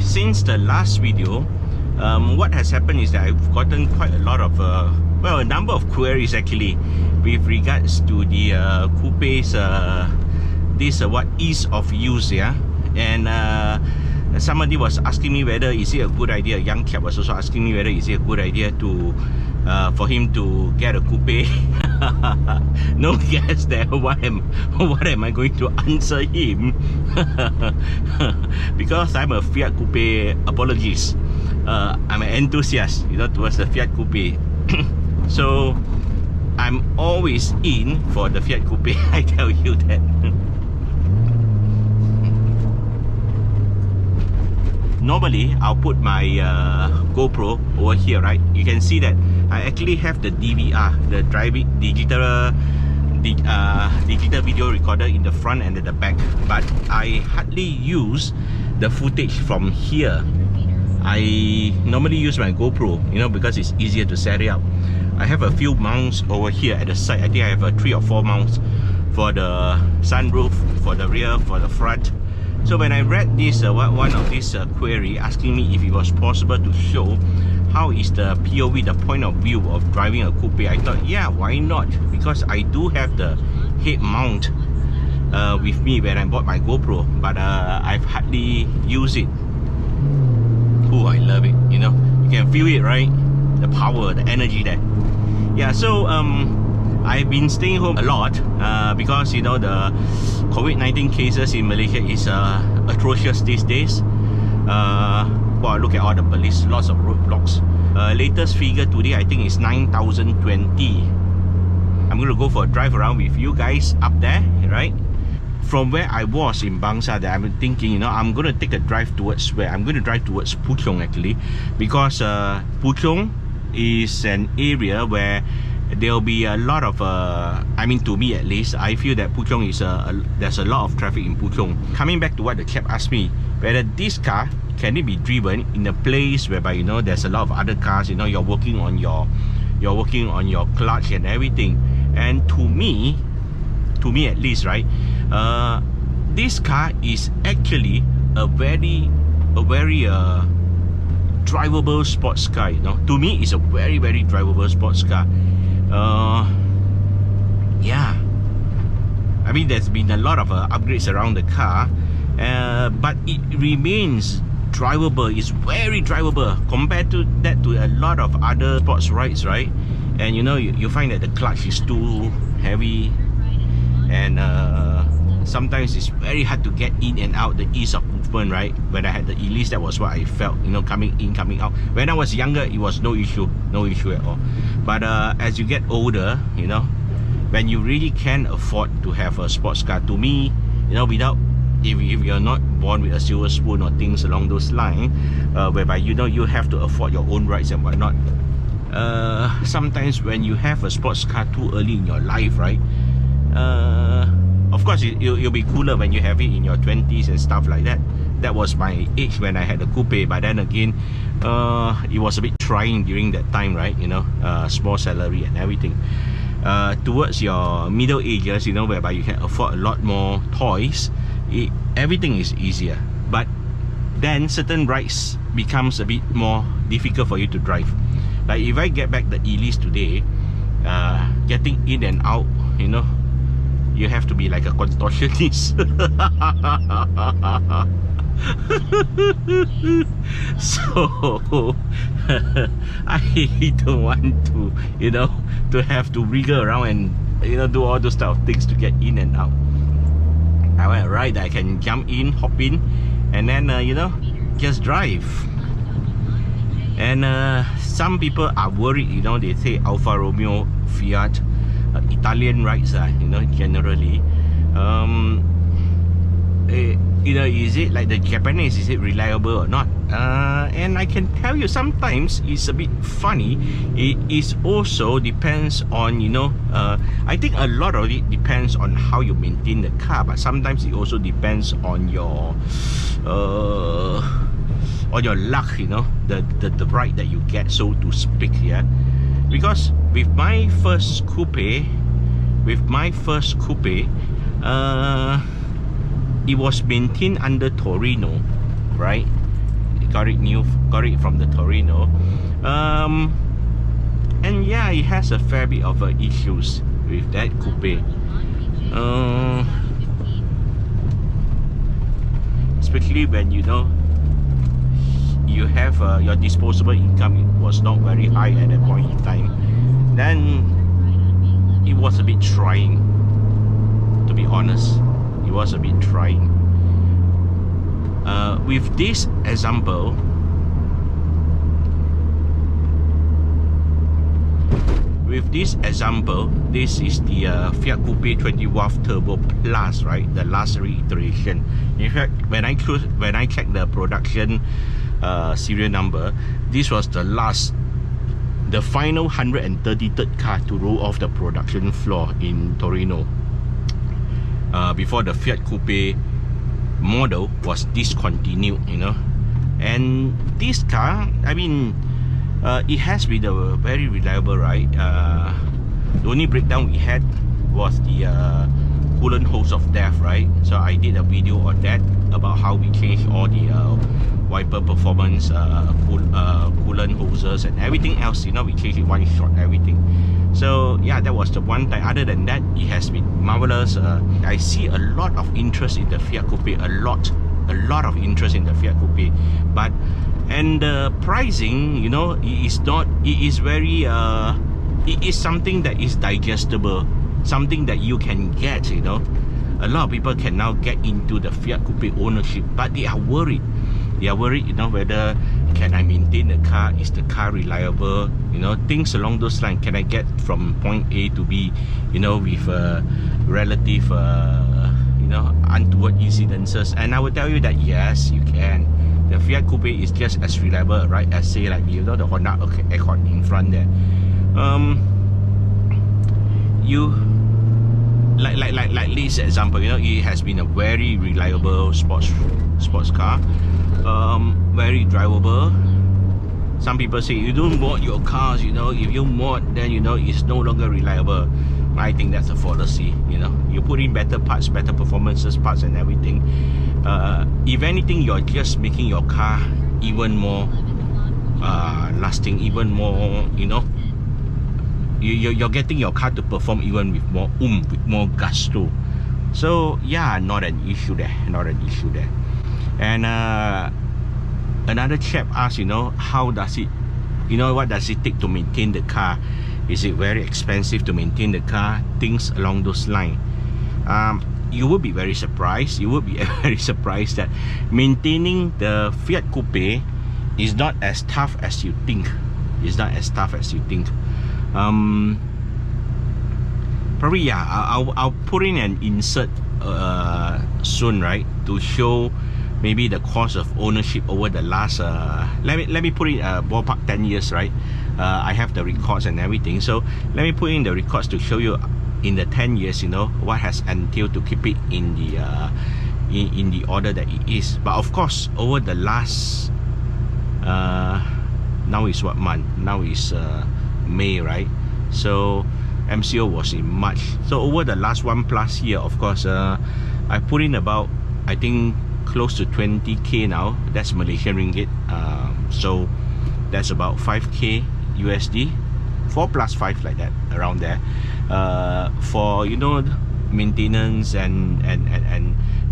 since the last video, what has happened is that I've gotten quite a lot of well, a number of queries actually with regards to the coupe's this what ease of use, yeah. And somebody was asking me whether is it a good idea. A young chap was also asking me whether is it a good idea to for him to get a coupe. No guess there. What am I going to answer him? Because I'm a Fiat Coupe apologist. I'm an enthusiast, you know, towards the Fiat Coupe. So I'm always in for the Fiat Coupe. I tell you that. Normally, I'll put my GoPro over here, right? You can see that I actually have the DVR, the digital video recorder in the front and at the back, but I hardly use the footage from here. I normally use my GoPro, you know, because it's easier to set it up. I have a few mounts over here at the side. I think I have 3 or 4 mounts for the sunroof, for the rear, for the front. So when I read this, one of these query asking me if it was possible to show how is the POV, the point of view of driving a coupe, I thought, yeah, why not? Because I do have the head mount with me when I bought my GoPro, but I've hardly used it. Oh, I love it, you know. You can feel it, right? The power, the energy there. Yeah, so I've been staying home a lot because, you know, the COVID-19 cases in Malaysia is atrocious these days. Well, look at all the police, lots of roadblocks. Latest figure today, I think, is 9,020. I'm going to go for a drive around with you guys up there, right? From where I was in Bangsa, that I'm thinking, you know, I'm going to take a drive towards where? I'm going to drive towards Puchong actually, because Puchong is an area where there'll be a lot of I mean, to me at least, I feel that Puchong is there's a lot of traffic in Puchong. Coming back to what the chap asked me, whether this car can it be driven in a place whereby, you know, there's a lot of other cars, you know, you're working on your clutch and everything. And to me at least, right, this car is actually a very drivable sports car, you know. To me, it's a very drivable sports car. Yeah, I mean, there's been a lot of upgrades around the car, but it remains drivable. It's very drivable compared to that to a lot of other sports rides, right? And you know, you find that the clutch is too heavy, and sometimes it's very hard to get in and out, the ease of movement, right? When I had the Elise, that was what I felt, you know, coming in, coming out. When I was younger, it was no issue at all. But as you get older, you know, when you really can afford to have a sports car, to me, you know, without, if you're not born with a silver spoon or things along those lines, whereby, you know, you have to afford your own rides and whatnot. Sometimes when you have a sports car too early in your life, right? Of course, it'll be cooler when you have it in your 20s and stuff like that. That was my age when I had a coupe, but then again, it was a bit trying during that time, right? You know, small salary and everything. Towards your middle ages, you know, whereby you can afford a lot more toys, everything is easier. But then certain rides becomes a bit more difficult for you to drive. Like if I get back the Elise today, getting in and out, you know, you have to be like a contortionist. So I don't want to, you know, to have to wriggle around and, you know, do all those type of things to get in and out. I want a ride that I can jump in, hop in, and then you know, just drive. And some people are worried, you know, they say Alfa Romeo, Fiat, Italian rides, you know, generally, you know, is it like the Japanese, is it reliable or not? And I can tell you, sometimes it's a bit funny. It is also depends on, you know, I think a lot of it depends on how you maintain the car, but sometimes it also depends on your luck, you know, the ride that you get, so to speak. Yeah, because with my first coupe, it was maintained under Torino, right? got it new, got it from the Torino. And yeah, it has a fair bit of issues with that coupe. Especially when you know you have your disposable income was not very high at that point in time, then it was a bit trying, to be honest. It was a bit trying. With this example, this is the Fiat Coupe 20W Turbo Plus, right? The last reiteration. In fact, when I checked the production serial number, this was the final 133rd car to roll off the production floor in Torino, before the Fiat Coupe model was discontinued, you know. And this car, I mean, it has been a very reliable ride. The only breakdown we had was the coolant hose of death, right? So I did a video on that about how we changed all the wiper performance, coolant hoses and everything else, you know. We changed it one shot, everything. So yeah, that was the one time. Other than that, it has been marvelous. I see a lot of interest in the Fiat Coupe, a lot of interest in the Fiat Coupe, but and the pricing, you know, it is very it is something that is digestible, something that you can get, you know. A lot of people can now get into the Fiat Coupe ownership, but they are worried, you know, whether can I maintain the car, is the car reliable, you know, things along those lines. Can I get from point A to B, you know, with relative you know, untoward incidences? And I will tell you that yes, you can. The Fiat Coupe is just as reliable, right, as say like, you know, the Honda Accord in front there. You like this example, you know, it has been a very reliable sports car, very drivable. Some people say you don't mod your cars, you know, if you mod, then you know it's no longer reliable. I think that's a fallacy, you know. You put in better parts, better performances parts and everything. If anything, you're just making your car even more lasting, even more, you know, you're getting your car to perform even with more with more gusto. So yeah, not an issue there. And another chap asked, you know, how does it, you know, what does it take to maintain the car? Is it very expensive to maintain the car? Things along those lines. You would be very surprised. That maintaining the Fiat Coupe is not as tough as you think. Probably yeah. I'll put in an insert soon, right, to show maybe the cost of ownership over the last let me put it ballpark 10 years, right? I have the records and everything, so let me put in the records to show you in the 10 years, you know, what has entailed to keep it in the order that it is. But of course, over the last now is what month? Now is May, right? So MCO was in March. So over the last 1+ year, of course, I put in about, I think, close to 20k now. That's Malaysian ringgit. So that's about 5k USD, 4 + 5 like that, around there, for, you know, maintenance and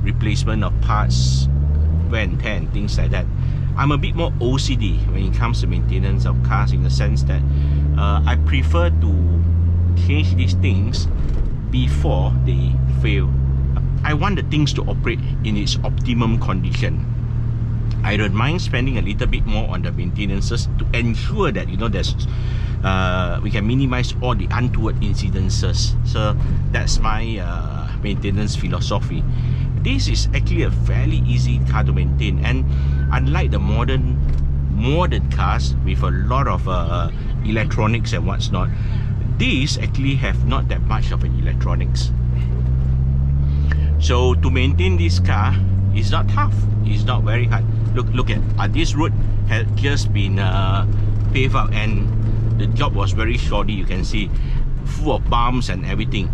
replacement of parts, wear and tear and things like that. I'm a bit more OCD when it comes to maintenance of cars, in the sense that I prefer to change these things before they fail. I want the things to operate in its optimum condition. I don't mind spending a little bit more on the maintenances to ensure that, you know, there's we can minimize all the untoward incidences. So that's my maintenance philosophy. This is actually a fairly easy car to maintain, and unlike the modern cars with a lot of electronics and what's not, these actually have not that much of an electronics. So to maintain this car is not tough, it's not very hard. Look at this road had just been paved out, and the job was very shoddy. You can see, full of bumps and everything.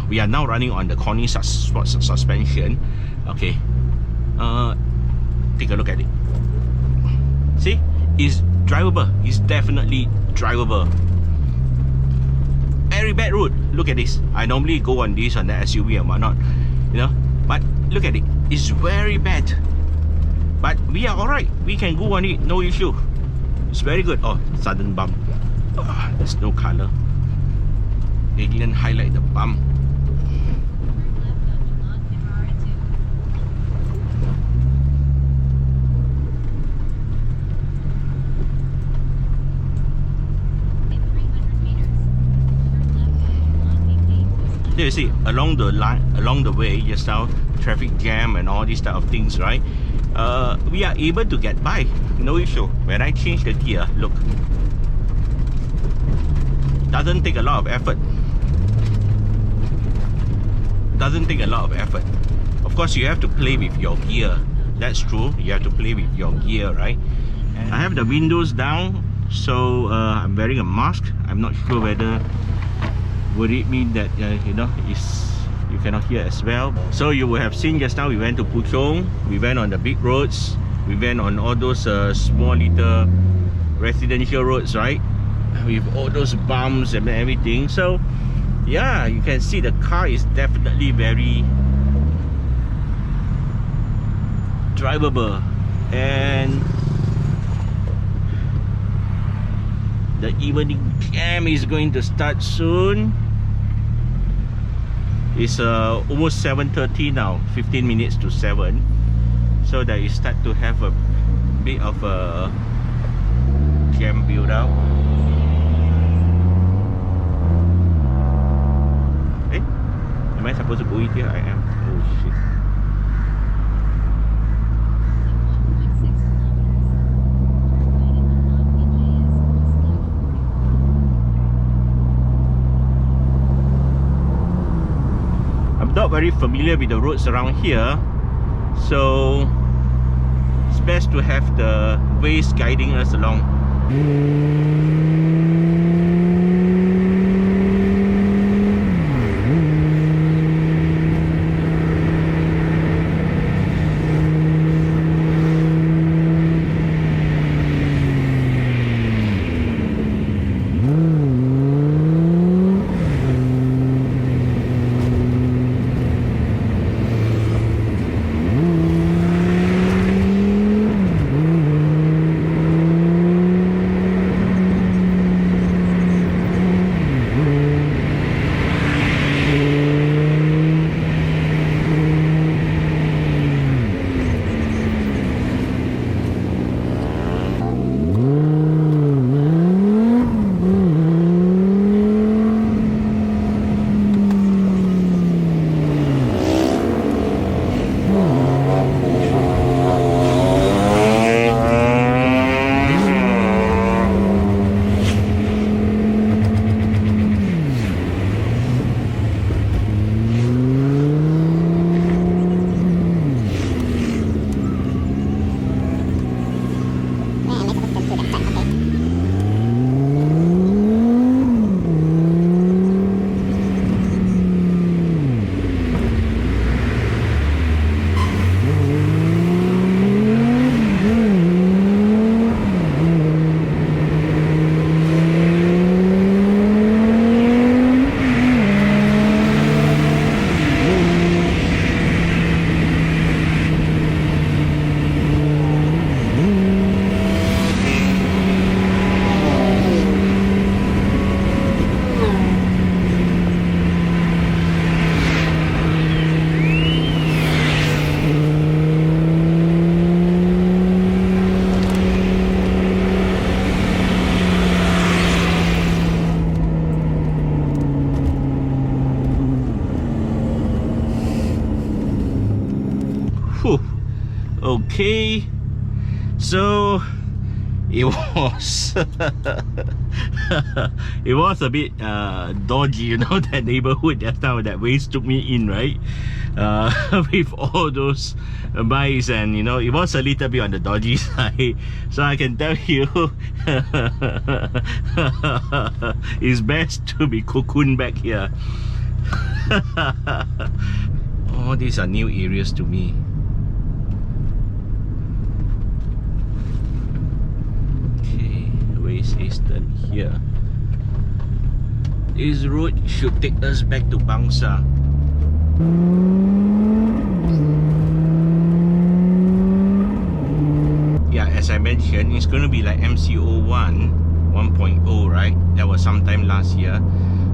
We are now running on the Corny Sports suspension. Okay, take a look at it. See, it's drivable. It's definitely drivable. Very bad road. Look at this. I normally go on this on the SUV and whatnot, you know. But look at it. It's very bad. But we are alright. We can go on it. No issue. It's very good. Oh, sudden bump. Oh, there's no color. They didn't highlight the bump. There you see, along the line, along the way, just now, traffic jam and all these type of things, right? We are able to get by, no issue. When I change the gear, look, doesn't take a lot of effort. Doesn't take a lot of effort. Of course, you have to play with your gear. That's true. You have to play with your gear, right? I have the windows down, so I'm wearing a mask. I'm not sure whether would it mean that you know, you cannot hear as well. So you will have seen just now we went to Puchong, we went on the big roads, we went on all those small little residential roads, right, with all those bumps and everything. So yeah, you can see the car is definitely very drivable. And the evening jam is going to start soon. It's almost 7:30 now, 15 minutes to 7. So that you start to have a bit of a jam build up. Eh? Am I supposed to go in here? I am. Oh shit. Not very familiar with the roads around here, so it's best to have the Waze guiding us along. Okay, so it was it was a bit dodgy, you know, that neighborhood just now that Waze took me in, right? With all those bikes, and you know, it was a little bit on the dodgy side. So I can tell you it's best to be cocooned back here. Oh, these are new areas to me. says turn here. This road should take us back to Bangsa. Yeah, as I mentioned, it's going to be like MCO1 1.0, right? That was sometime last year.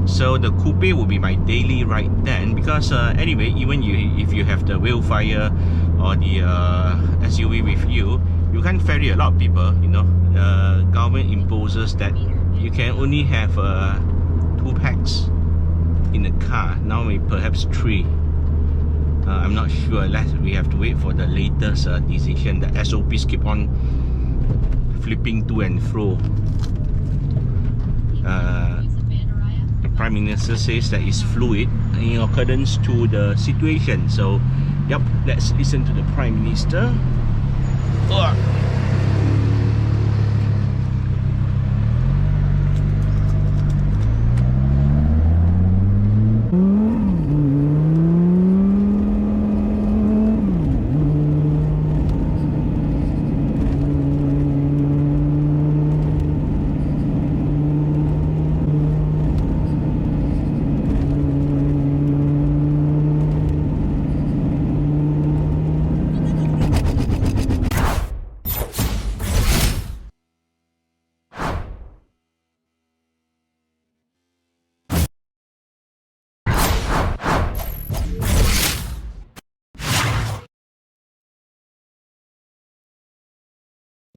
So the coupe will be my daily ride then, because anyway, even if you have the Wheelfire or the SUV with you, you can't ferry a lot of people, you know. The government imposes that you can only have 2 packs in the car. Now maybe perhaps 3. I'm not sure, unless we have to wait for the latest decision. The SOPs keep on flipping to and fro. The Prime Minister says that it's fluid in accordance to the situation. So, yep, let's listen to the Prime Minister.